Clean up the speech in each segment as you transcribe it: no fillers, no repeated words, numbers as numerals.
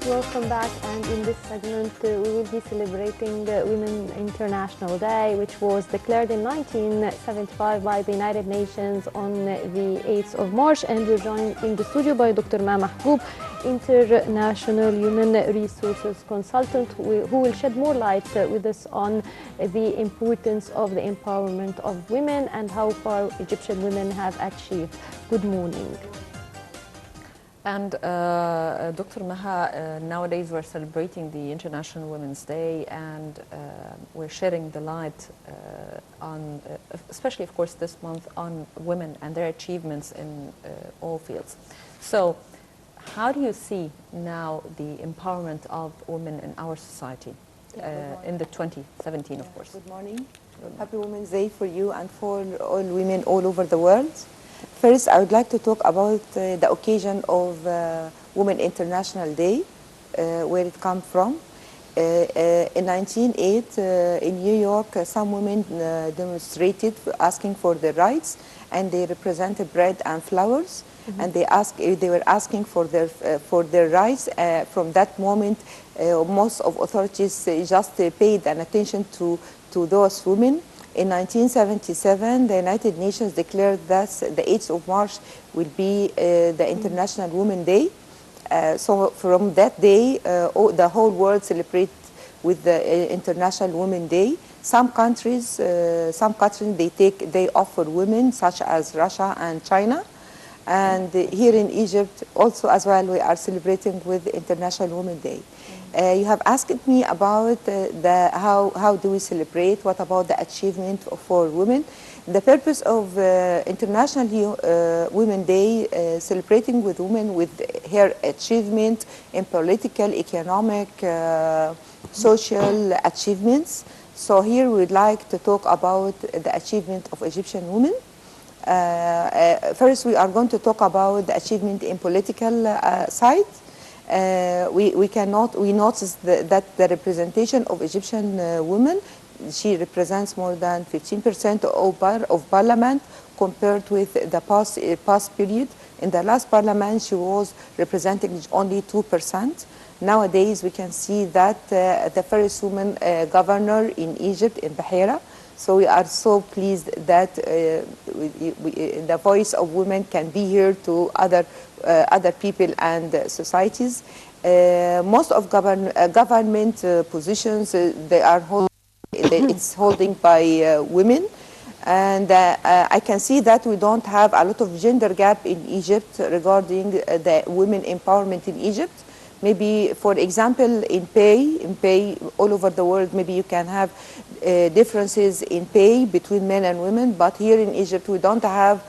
welcome back, and in this segment we will be celebrating Women International Day, which was declared in 1975 by the United Nations on the 8th of March, and we're joined in the studio by Dr. Mahgoub, International Human Resources Consultant, who will shed more light with us on the importance of the empowerment of women and how far Egyptian women have achieved. Good morning. And Dr. Maha, nowadays we're celebrating the International Women's Day, and we're shedding the light on, especially of course this month, on women and their achievements in all fields. So how do you see now the empowerment of women in our society in the 2017, of course? Good morning. Happy Women's Day for you and for all women all over the world. First, I would like to talk about the occasion of Women International Day, where it comes from. In 1908, in New York, some women demonstrated asking for their rights, and they represented bread and flowers, and they were asking for their rights. From that moment, most of authorities just paid an attention to those women. In 1977, the United Nations declared that the 8th of March will be the International Women's Day. So from that day, the whole world celebrates with the International Women's Day. Some countries they offer women, such as Russia and China. And here in Egypt, also as well, we are celebrating with the International Women's Day. You have asked me about how do we celebrate, what about the achievement for women. The purpose of International Women's Day, celebrating with women with her achievement in political, economic, social achievements. So here we would like to talk about the achievement of Egyptian women. First, we are going to talk about the achievement in political side. We notice that the representation of Egyptian women, she represents more than 15% of parliament compared with the past period. In the last parliament, she was representing only 2%. Nowadays, we can see that the first woman governor in Egypt, in Bahira. So we are so pleased that the voice of women can be heard to other people and societies. Most of government positions it's holding by women, and I can see that we don't have a lot of gender gap in Egypt regarding the women empowerment in Egypt. Maybe, for example, in pay all over the world, maybe you can have differences in pay between men and women, but here in Egypt we don't have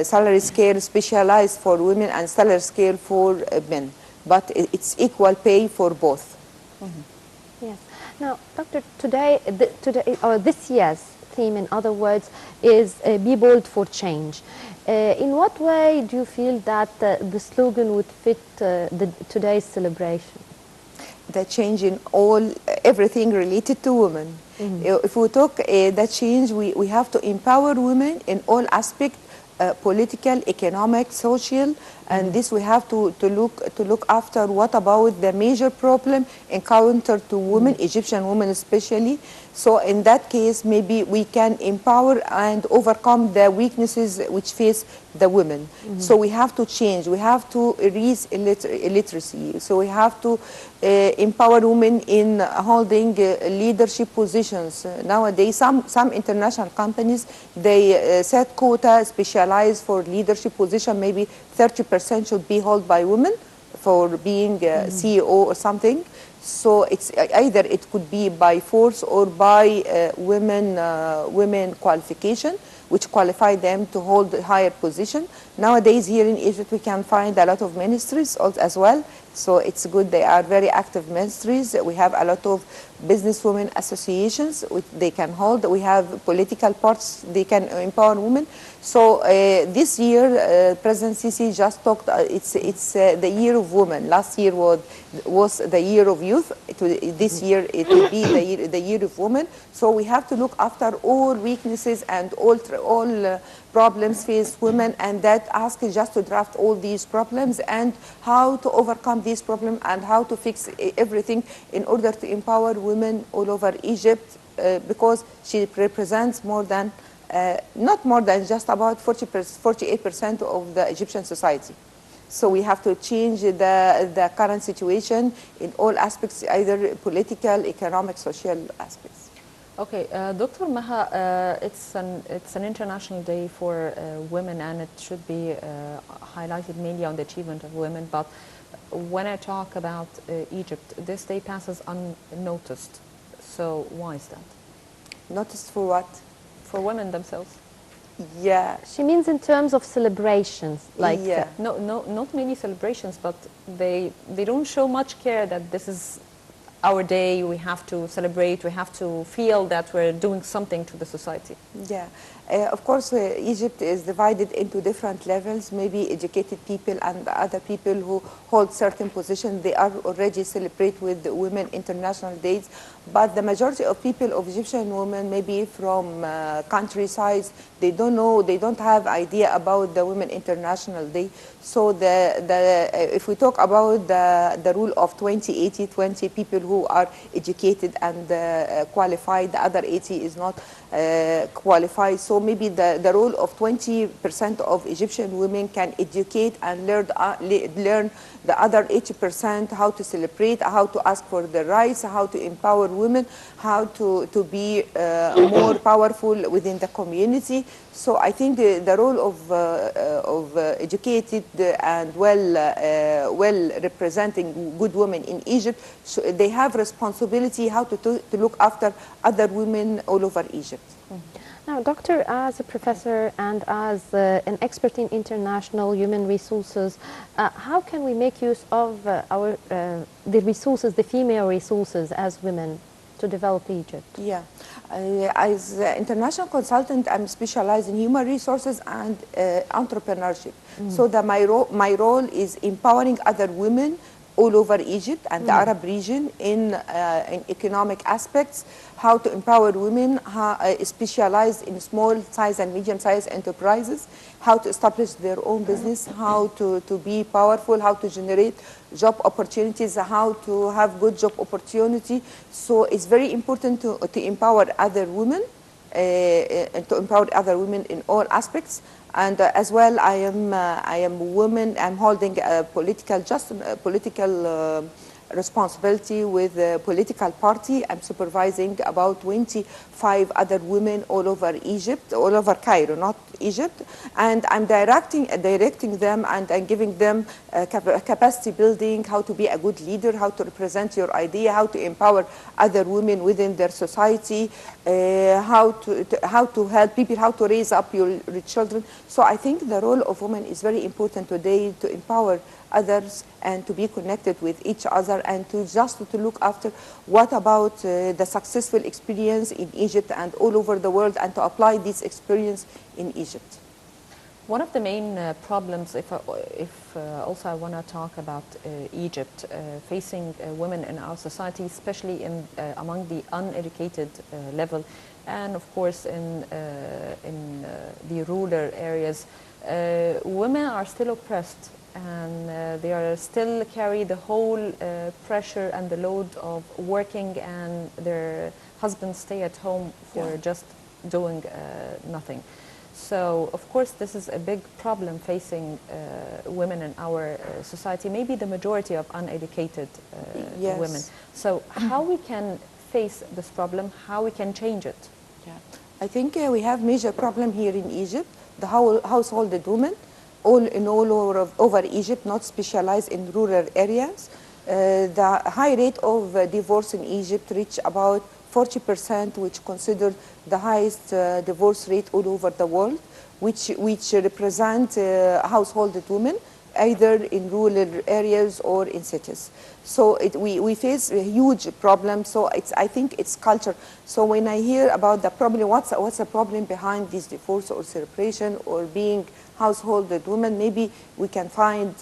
salary scale specialized for women and salary scale for men, but it's equal pay for both. Mm-hmm. Yes. Now, Doctor, this year's theme, in other words, is Be Bold for Change. In what way do you feel that the slogan would fit today's celebration? The change in everything related to women. Mm-hmm. If we talk the change, we have to empower women in all aspects, political, economic, social, and this we have to look after. What about the major problem encountered to women, Egyptian women especially? So in that case, maybe we can empower and overcome the weaknesses which face the women. So we have to change. We have to raise illiteracy. So we have to empower women in holding leadership positions. Nowadays, some international companies, they set quota specialized for leadership position. Maybe 30% should be held by women for being CEO or something. So it's either it could be by force or by women qualification, which qualify them to hold a higher position. Nowadays here in Egypt we can find a lot of ministries as well. So it's good, they are very active ministries. We have a lot of businesswomen associations which they can hold. We have political parties, they can empower women. So this year, President Sisi just talked, it's the year of women. Last year was the year of youth. This year it will be the year of women. So we have to look after all weaknesses and all problems face women, and that ask just to draft all these problems and how to overcome these problems and how to fix everything in order to empower women all over Egypt, because she represents more than, not more than, just about 48% of the Egyptian society. So we have to change the current situation in all aspects, either political, economic, social aspects. Okay, Dr. Maha, it's an international day for women, and it should be highlighted mainly on the achievement of women. But when I talk about Egypt, this day passes unnoticed. So why is that? Noticed for what? For women themselves. Yeah. She means in terms of celebrations, like Yeah. No, not many celebrations, but they don't show much care that this is our day. We have to celebrate. We have to feel that we're doing something to the society. Yeah, of course, Egypt is divided into different levels. Maybe educated people and other people who hold certain positions, they are already celebrate with the Women International Days. But the majority of people, of Egyptian women, maybe from countryside, they don't know, they don't have idea about the Women International Day. So if we talk about the rule of 20-80-20, people who are educated and qualified, the other 80 is not qualified. So maybe the role of 20% of Egyptian women can educate and learn the other 80% how to celebrate, how to ask for their rights, how to empower women, how to be more powerful within the community. So I think the role of educated and well representing good women in Egypt, so they have responsibility how to look after other women all over Egypt. Now, Doctor, as a professor and as an expert in international human resources, how can we make use of the resources, the female resources as women to develop Egypt? Yeah, as an international consultant, I'm specialized in human resources and entrepreneurship. So my role is empowering other women all over Egypt and the Arab region in economic aspects, how to empower women, specialized in small size and medium size enterprises, how to establish their own business, how to be powerful, how to generate job opportunities, how to have good job opportunity. So it's very important to empower other women, and to empower other women in all aspects. And as well, I am a woman. I'm holding a political responsibility with a political party. I'm supervising about 25 other women all over Egypt, all over Cairo, not Egypt. And I'm directing them, and I'm giving them capacity building, how to be a good leader, how to represent your idea, how to empower other women within their society, how to help people, how to raise up your children. So I think the role of women is very important today, to empower others and to be connected with each other, and to look after what about the successful experience in Egypt and all over the world, and to apply this experience in Egypt. One of the main problems, if also I want to talk about Egypt, facing women in our society, especially among the uneducated level, and of course in the rural areas, women are still oppressed, and they are still carry the whole pressure and the load of working, and their husbands stay at home for just doing nothing. So, of course, this is a big problem facing women in our society, maybe the majority of uneducated women. So, how we can face this problem, how we can change it? Yeah, I think we have major problem here in Egypt, the household women, all over Egypt, not specialized in rural areas. The high rate of divorce in Egypt reach about 40%, which considered the highest divorce rate all over the world, which represent household women, either in rural areas or in cities. So we face a huge problem. So I think it's culture. So when I hear about the problem, what's the problem behind this divorce or separation or being household women, maybe we can find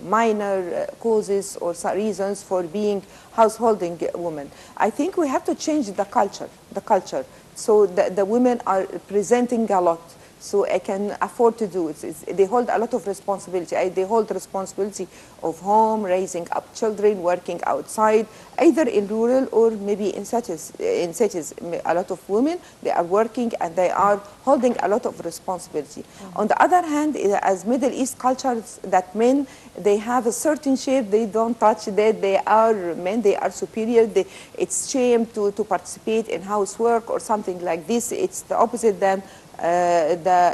minor causes or reasons for being householding women. I think we have to change the culture. So the women are presenting a lot. so I can afford to do it. They hold a lot of responsibility. They hold responsibility of home, raising up children, working outside, either in rural or maybe in cities. A lot of women, they are working and they are holding a lot of responsibility. On the other hand, as Middle East cultures, that men, they have a certain shape, they don't touch that, they are men, they are superior, it's shame to participate in housework or something like this. It's the opposite than the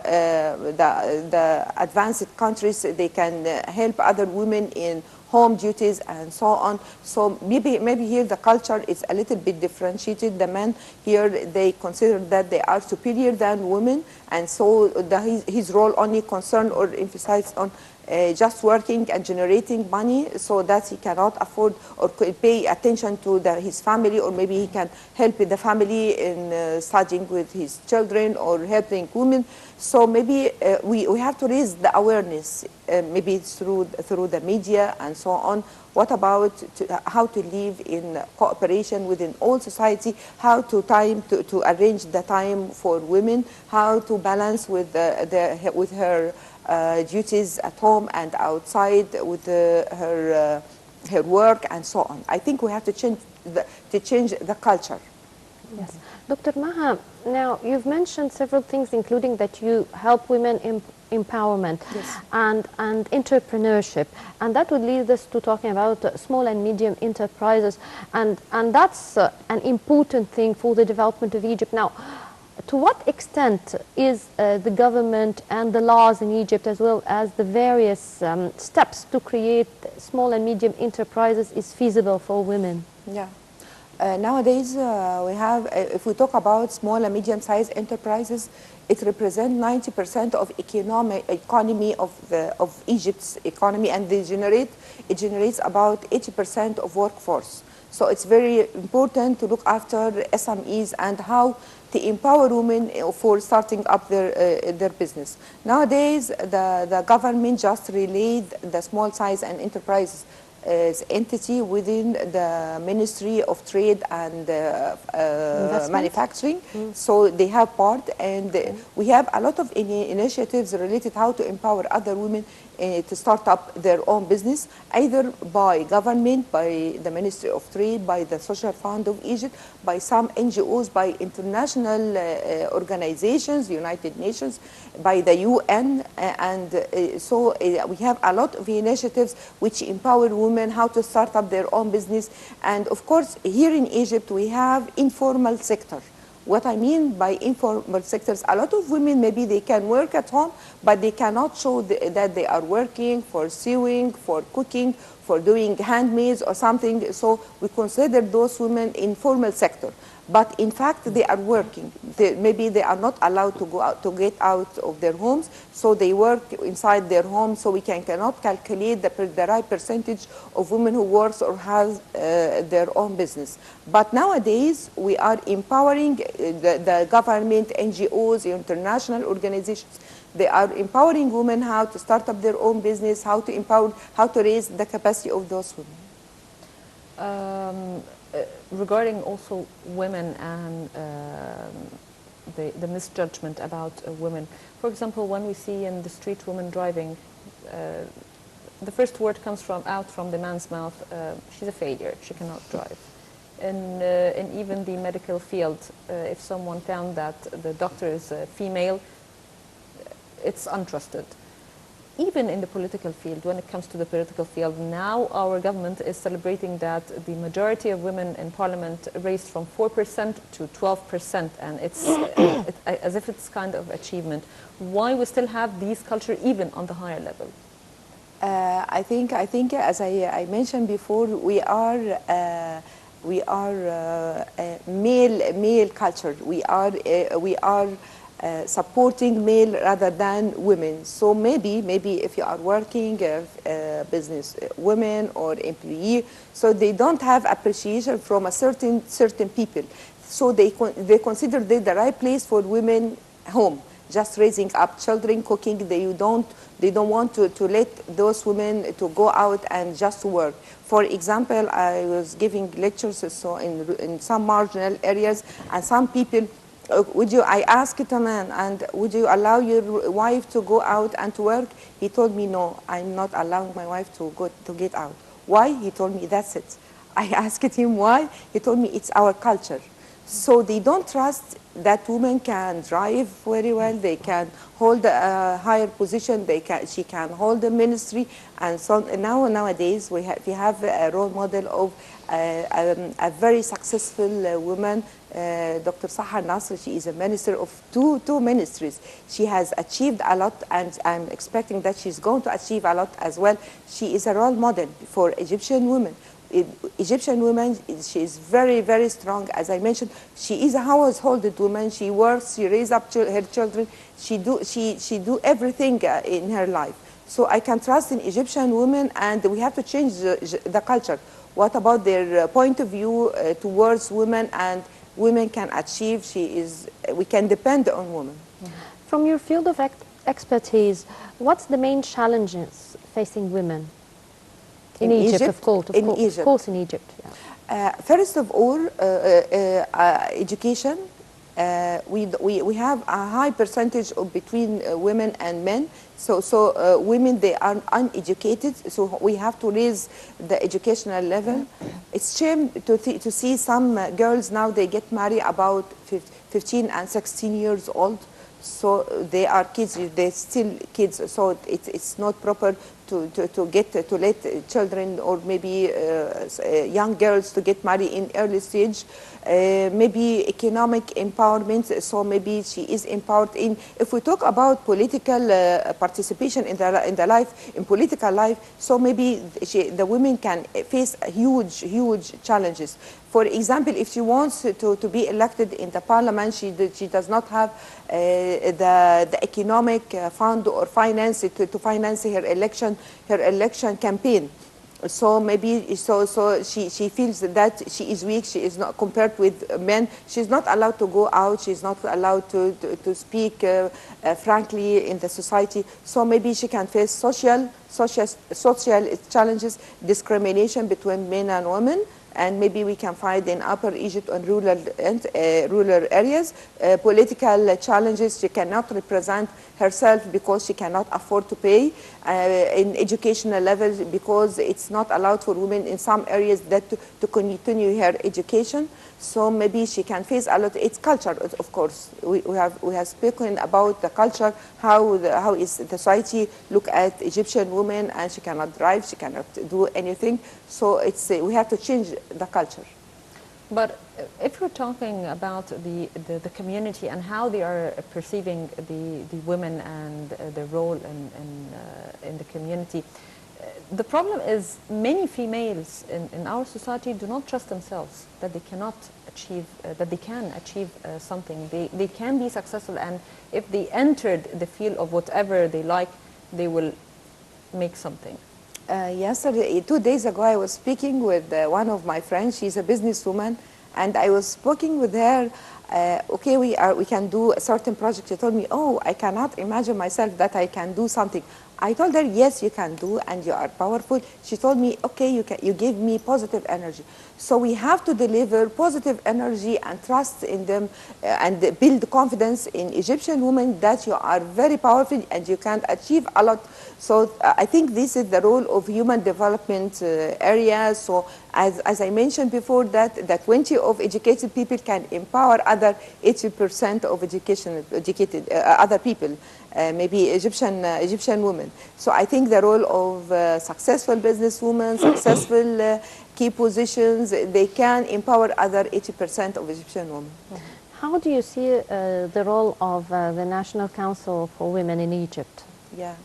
advanced countries. They can help other women in home duties and so on. So maybe here the culture is a little bit differentiated. The men here, they consider that they are superior than women, and so his role only concerned or emphasized on just working and generating money, so that he cannot afford or pay attention to his family, or maybe he can help the family in studying with his children or helping women. So maybe we have to raise the awareness, maybe through the media and so on. What about how to live in cooperation within all society, how to arrange the time for women, how to balance with her duties at home and outside, with her work and so on. I think we have to change the culture. Yes. Dr. Maha, now you've mentioned several things, including that you help women in empowerment, yes, and entrepreneurship, and that would lead us to talking about small and medium enterprises, and that's an important thing for the development of Egypt. Now, to what extent is the government and the laws in Egypt, as well as the various steps to create small and medium enterprises, is feasible for women? Yeah. Nowadays, we have, if we talk about small and medium-sized enterprises, it represents 90% of economy of Egypt's economy, and it generates about 80% of workforce. So it's very important to look after SMEs and how to empower women for starting up their business. Nowadays, the government just relayed the small size and enterprises as entity within the Ministry of Trade and Manufacturing. So they have part, and we have a lot of initiatives related how to empower other women to start up their own business, either by government, by the Ministry of Trade, by the Social Fund of Egypt, by some NGOs, by international organizations, United Nations, by the UN, so we have a lot of initiatives which empower women how to start up their own business. And of course, here in Egypt, we have informal sector. What I mean by informal sectors, a lot of women, maybe they can work at home, but they cannot show that they are working for sewing, for cooking, for doing handmaids or something. So we consider those women informal sector. But in fact, they are working. Maybe they are not allowed to go out, to get out of their homes, so they work inside their homes. So we cannot calculate the right percentage of women who works or has their own business. But nowadays, we are empowering the government, NGOs, international organizations. They are empowering women how to start up their own business, how to raise the capacity of those women. Regarding also women and the misjudgment about women. For example, when we see in the street women driving, the first word comes out from the man's mouth, she's a failure, she cannot drive. In even the medical field, if someone found that the doctor is a female, it's untrusted. Even in the political field, when it comes to the political field, now our government is celebrating that the majority of women in parliament raised from 4% to 12%, and it's as if it's kind of achievement. Why we still have these culture even on the higher level? I think as I mentioned before, we are male culture. We are supporting male rather than women. So maybe if you are working business women or employee, so they don't have appreciation from a certain people. So they consider the right place for women home, just raising up children, cooking. They don't want to let those women to go out and just work. For example, I was giving lectures so in some marginal areas, and some people I asked a man, and would you allow your wife to go out and to work? He told me, no, I'm not allowing my wife to get out. Why? He told me, that's it. I asked him why. He told me, it's our culture. So they don't trust that women can drive very well, they can hold a higher position, she can hold a ministry, and so nowadays we have a role model of a very successful woman, Dr. Sahar Nasr. She is a minister of two ministries. She has achieved a lot, and I'm expecting that she's going to achieve a lot as well. She is a role model for Egyptian women. Egyptian woman, she is very, very strong. As I mentioned, she is a household woman. She works, she raises up her children. She do everything in her life. So I can trust in Egyptian women, and we have to change the culture. What about their point of view towards women, and women can achieve? We can depend on women. From your field of expertise, what's the main challenges facing women? In Egypt, of course, in Egypt. Yeah. First of all, education. We have a high percentage of between women and men. So women, they are uneducated. So we have to raise the educational level. It's shame to see some girls now, they get married about 15 and 16 years old. So they are kids, they're still kids. So it's not proper to let children, or maybe young girls, to get married in early stage. Maybe economic empowerment, so maybe she is empowered in. If we talk about political participation in political life, so maybe the women can face huge challenges. For example, if she wants to be elected in the parliament, she does not have the economic fund or finance to finance her election campaign. So maybe she feels that she is weak. She is not, compared with men. She's not allowed to go out. She's not allowed to speak frankly in the society. So maybe she can face social challenges, discrimination between men and women. And maybe we can find in Upper Egypt and rural areas political challenges. She cannot represent herself because she cannot afford to pay in educational levels, because it's not allowed for women in some areas that to continue her education. So maybe she can face a lot. It's culture, of course. We have spoken about the culture, how is the society look at Egyptian women, and she cannot drive, she cannot do anything. So we have to change the culture. But if we're talking about the community and how they are perceiving the women and the role in the community, the problem is many females in our society do not trust themselves that they cannot achieve, that they can achieve something. They can be successful, and if they entered the field of whatever they like, they will make something. Yesterday, 2 days ago, I was speaking with one of my friends. She's a businesswoman, and I was speaking with her. Okay, we can do a certain project. She told me, oh, I cannot imagine myself that I can do something. I told her, yes, you can do, and you are powerful. She told me, okay, you give me positive energy. So we have to deliver positive energy and trust in them, and build confidence in Egyptian women that you are very powerful and you can achieve a lot. So I think this is the role of human development area. So as I mentioned before, that 20 of educated people can empower other 80% of educated other people. Maybe Egyptian women. So I think the role of successful businesswomen, successful key positions, they can empower other 80% of Egyptian women. How do you see the role of the National Council for Women in Egypt? Yeah.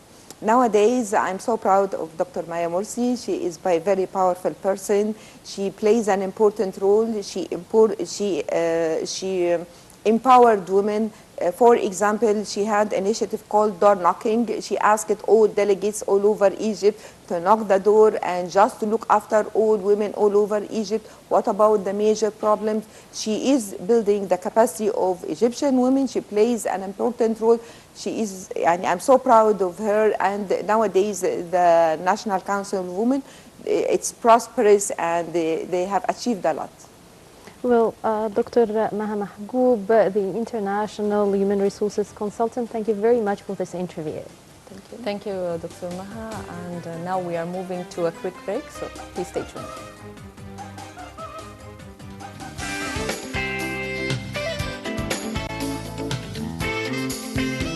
Nowadays, I'm so proud of Dr. Maya Morsi. She is a very powerful person. She plays an important role. She empowered women. For example, she had an initiative called door knocking. She asked all delegates all over Egypt to knock the door and just to look after all women all over Egypt. What about the major problems? She is building the capacity of Egyptian women. She plays an important role. She is, and I'm so proud of her. And nowadays, the National Council of Women, it's prosperous, and they have achieved a lot. Well, Dr. Maha Mahgoub, the International Human Resources Consultant, thank you very much for this interview. Thank you. Thank you, Dr. Maha. And now we are moving to a quick break, so please stay tuned.